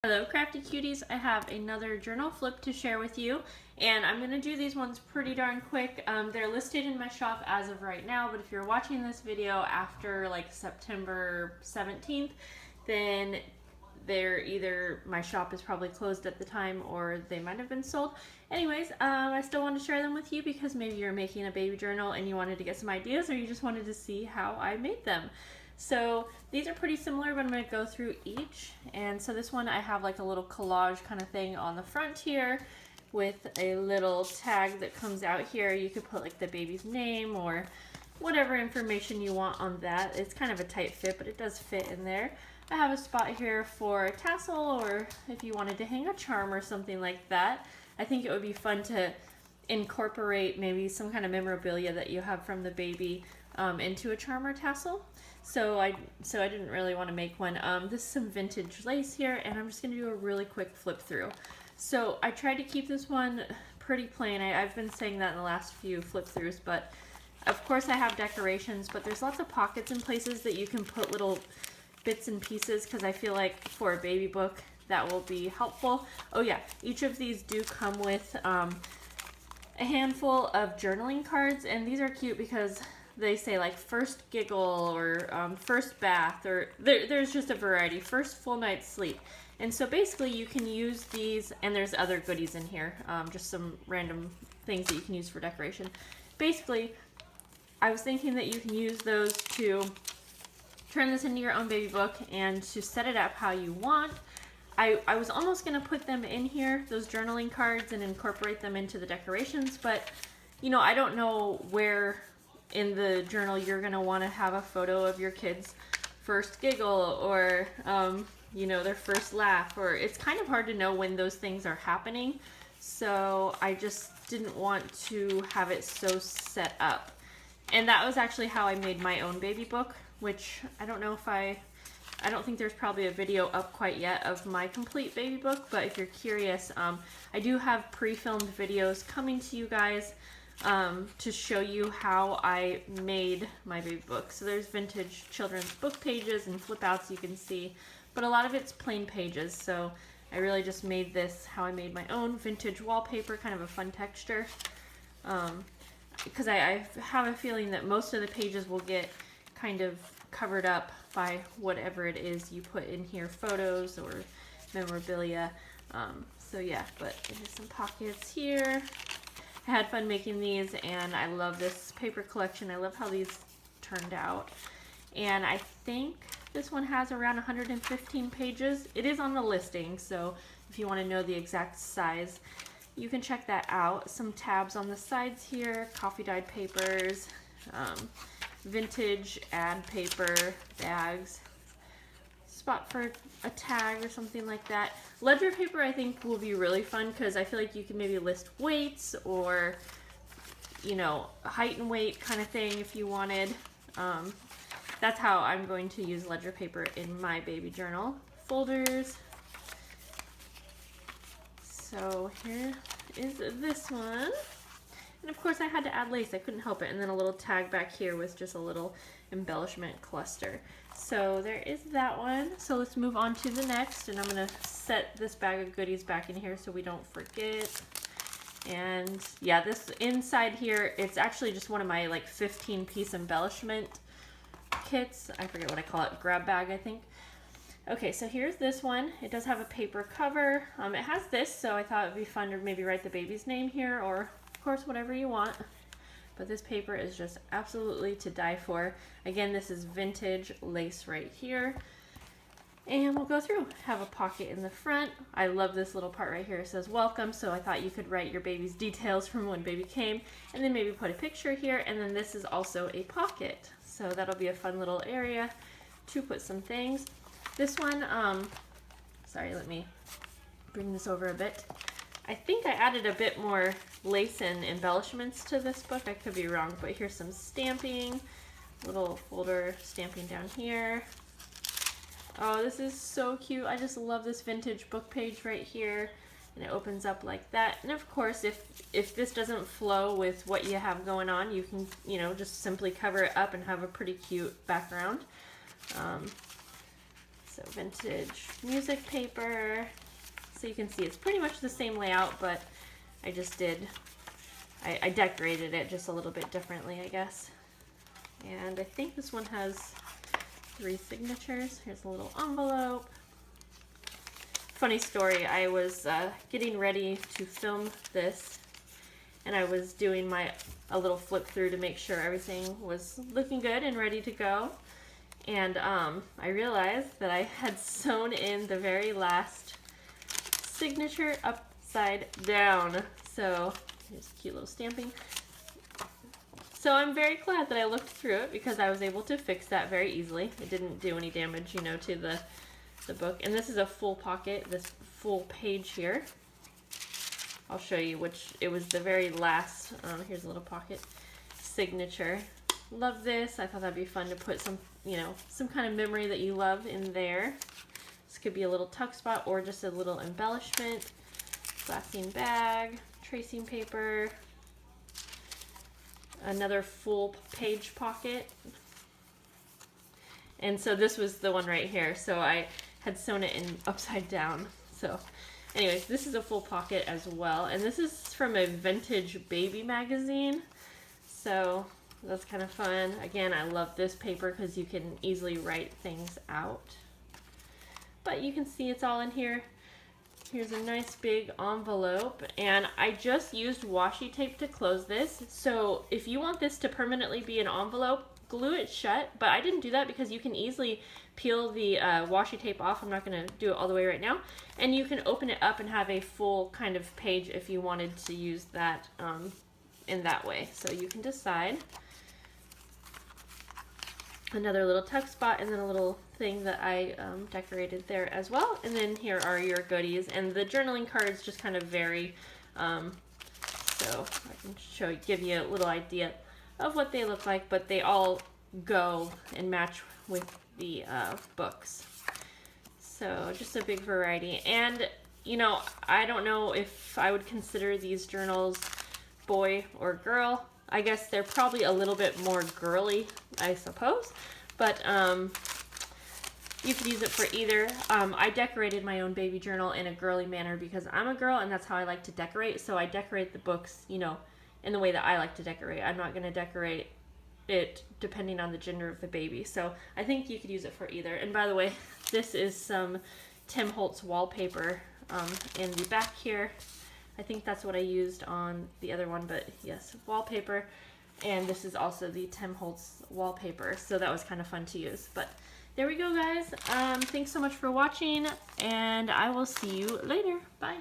Hello crafty cuties, I have another journal flip to share with you, and I'm going to do these ones pretty darn quick. They're listed in my shop as of right now, but if you're watching this video after like September 17th, then they're either, my shop is probably closed at the time or they might have been sold. Anyways, I still want to share them with you because maybe you're making a baby journal and you wanted to get some ideas, or you just wanted to see how I made them. So these are pretty similar, but I'm going to go through each. And so this one I have like a little collage kind of thing on the front here with a little tag that comes out here. You could put like the baby's name or whatever information you want on that. It's kind of a tight fit, but it does fit in there. I have a spot here for a tassel, or if you wanted to hang a charm or something like that. I think it would be fun to incorporate maybe some kind of memorabilia that you have from the baby into a charm or tassel. So I didn't really want to make one. This is some vintage lace here, and I'm just going to do a really quick flip through. So I tried to keep this one pretty plain. I've been saying that in the last few flip throughs, but of course I have decorations, but there's lots of pockets and places that you can put little bits and pieces, because I feel like for a baby book that will be helpful. Oh yeah, each of these do come with a handful of journaling cards, and these are cute because they say like first giggle or first bath, or there's just a variety, first full night's sleep. And so basically you can use these, and there's other goodies in here, just some random things that you can use for decoration. Basically, I was thinking that you can use those to turn this into your own baby book and to set it up how you want. I was almost going to put them in here, those journaling cards, and incorporate them into the decorations, but you know, I don't know where in the journal you're going to want to have a photo of your kids' first giggle or you know, their first laugh, or it's kind of hard to know when those things are happening. So I just didn't want to have it so set up. And that was actually how I made my own baby book, which I don't know if I don't think there's probably a video up quite yet of my complete baby book, but if you're curious, I do have pre-filmed videos coming to you guys to show you how I made my baby book. So there's vintage children's book pages and flip outs you can see, but a lot of it's plain pages. So I really just made this how I made my own vintage wallpaper, kind of a fun texture. Because I have a feeling that most of the pages will get kind of covered up by whatever it is you put in here, photos or memorabilia. So yeah, but there's some pockets here. I had fun making these, and I love this paper collection. I love how these turned out. And I think this one has around 115 pages. It is on the listing, so if you want to know the exact size, you can check that out. Some tabs on the sides here, coffee dyed papers, vintage ad paper, bags, spot for a tag or something like that. Ledger paper I think will be really fun because I feel like you can maybe list weights or, you know, height and weight kind of thing if you wanted. That's how I'm going to use ledger paper in my baby journal. Folders. So here is this one. And of course I had to add lace, I couldn't help it. And then a little tag back here was just a little embellishment cluster. So there is that one. So let's move on to the next, and I'm gonna set this bag of goodies back in here so we don't forget. And yeah, this inside here, it's actually just one of my like 15-piece embellishment kits. I forget what I call it, grab bag I think. Okay, so here's this one. It does have a paper cover. It has this, so I thought it would be fun to maybe write the baby's name here, or of course whatever you want. But this paper is just absolutely to die for. Again, this is vintage lace right here. And we'll go through. Have a pocket in the front. I love this little part right here. It says welcome, so I thought you could write your baby's details from when baby came, and then maybe put a picture here, and then this is also a pocket. So that'll be a fun little area to put some things. This one, sorry, let me bring this over a bit. I think I added a bit more lace and embellishments to this book. I could be wrong, but here's some stamping, little folder stamping down here. Oh, this is so cute. I just love this vintage book page right here. And it opens up like that. And of course, if this doesn't flow with what you have going on, you can, you know, just simply cover it up and have a pretty cute background. So vintage music paper. So you can see it's pretty much the same layout, but I just did, I decorated it just a little bit differently, I guess. And I think this one has 3 signatures. Here's a little envelope. Funny story, I was getting ready to film this, and I was doing a little flip through to make sure everything was looking good and ready to go. And I realized that I had sewn in the very last signature upside down. So here's a cute little stamping. So I'm very glad that I looked through it because I was able to fix that very easily. It didn't do any damage, you know, to the book. And this is a full pocket, this full page here. I'll show you which, it was the very last, here's a little pocket signature. Love this. I thought that'd be fun to put some, you know, some kind of memory that you love in there. This could be a little tuck spot or just a little embellishment. Glassine bag, tracing paper, another full page pocket. And so this was the one right here. So I had sewn it in upside down. So anyways, this is a full pocket as well. And this is from a vintage baby magazine. So that's kind of fun. Again, I love this paper because you can easily write things out. But you can see it's all in here. Here's a nice big envelope, and I just used washi tape to close this. So if you want this to permanently be an envelope, glue it shut, but I didn't do that because you can easily peel the washi tape off. I'm not going to do it all the way right now. And you can open it up and have a full kind of page if you wanted to use that in that way. So you can decide. Another little tuck spot, and then a little thing that I decorated there as well. And then here are your goodies, and the journaling cards just kind of vary. So I can give you a little idea of what they look like, but they all go and match with the books. So just a big variety. And you know, I don't know if I would consider these journals boy or girl. I guess they're probably a little bit more girly, I suppose, but you could use it for either. I decorated my own baby journal in a girly manner because I'm a girl and that's how I like to decorate. So I decorate the books, you know, in the way that I like to decorate. I'm not going to decorate it depending on the gender of the baby. So I think you could use it for either. And by the way, this is some Tim Holtz wallpaper in the back here. I think that's what I used on the other one, but yes, wallpaper. And this is also the Tim Holtz wallpaper, so that was kind of fun to use. But there we go, guys. Thanks so much for watching, and I will see you later. Bye.